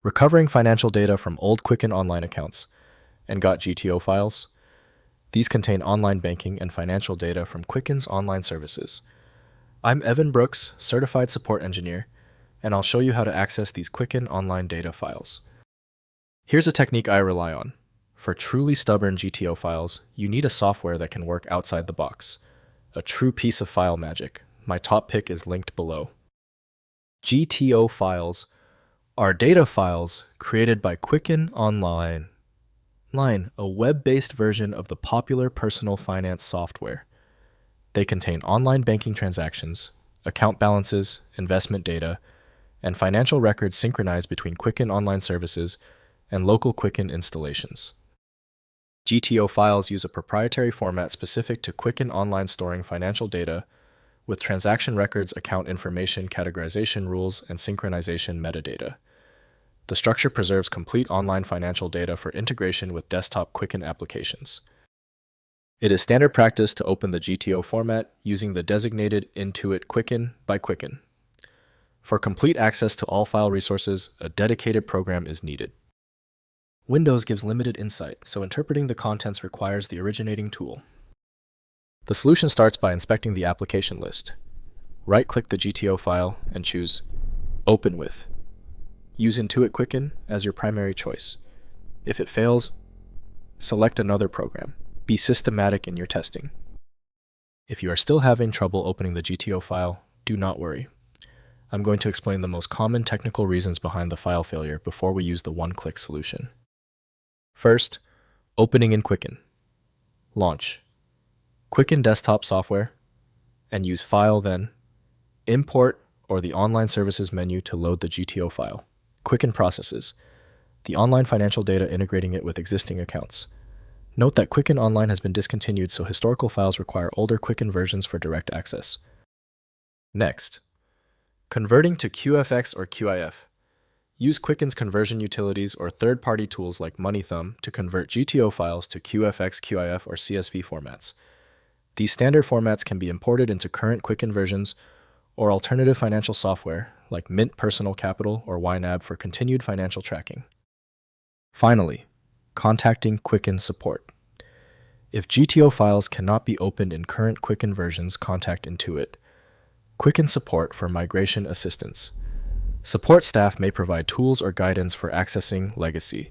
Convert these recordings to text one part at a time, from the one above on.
recovering financial data from old Quicken Online accounts, and got GTO files. These contain online banking and financial data from Quicken's online services. I'm Evan Brooks, Certified Support Engineer, and I'll show you how to access these Quicken Online data files. Here's a technique I rely on. For truly stubborn GTO files, you need a software that can work outside the box. A true piece of file magic. My top pick is linked below. GTO Files are data files created by Quicken Online, a web-based version of the popular personal finance software. They contain online banking transactions, account balances, investment data, and financial records synchronized between Quicken Online services and local Quicken installations. GTO files use a proprietary format specific to Quicken Online storing financial data with transaction records, account information, categorization rules, and synchronization metadata. The structure preserves complete online financial data for integration with desktop Quicken applications. It is standard practice to open the GTO format using the designated Intuit Quicken by Quicken. For complete access to all file resources, a dedicated program is needed. Windows gives limited insight, so interpreting the contents requires the originating tool. The solution starts by inspecting the application list. Right-click the GTO file and choose Open With. Use Intuit Quicken as your primary choice. If it fails, select another program. Be systematic in your testing. If you are still having trouble opening the GTO file, do not worry. I'm going to explain the most common technical reasons behind the file failure before we use the one-click solution. First, opening in Quicken. Launch Quicken desktop software and use File, then Import or the Online Services menu to load the GTO file. Quicken processes the online financial data, integrating it with existing accounts. Note that Quicken Online has been discontinued, so historical files require older Quicken versions for direct access. Next, converting to QFX or QIF. Use Quicken's conversion utilities or third-party tools like MoneyThumb to convert GTO files to QFX, QIF, or CSV formats. These standard formats can be imported into current Quicken versions or alternative financial software like Mint Personal Capital or YNAB for continued financial tracking. Finally, contacting Quicken support. If GTO files cannot be opened in current Quicken versions, contact Intuit Quicken support for migration assistance. Support staff may provide tools or guidance for accessing legacy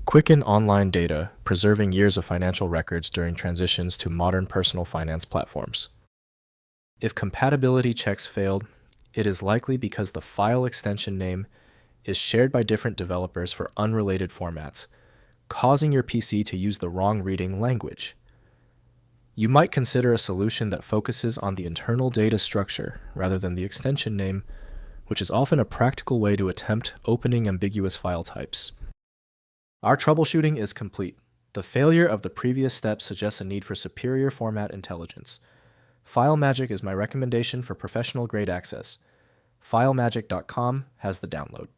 Quicken Online data, preserving years of financial records during transitions to modern personal finance platforms. If compatibility checks failed, it is likely because the file extension name is shared by different developers for unrelated formats, causing your PC to use the wrong reading language. You might consider a solution that focuses on the internal data structure rather than the extension name, which is often a practical way to attempt opening ambiguous file types. Our troubleshooting is complete. The failure of the previous step suggests a need for superior format intelligence. FileMagick is my recommendation for professional-grade access. FileMagick.com has the download.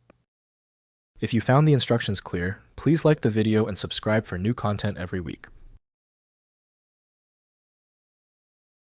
If you found the instructions clear, please like the video and subscribe for new content every week.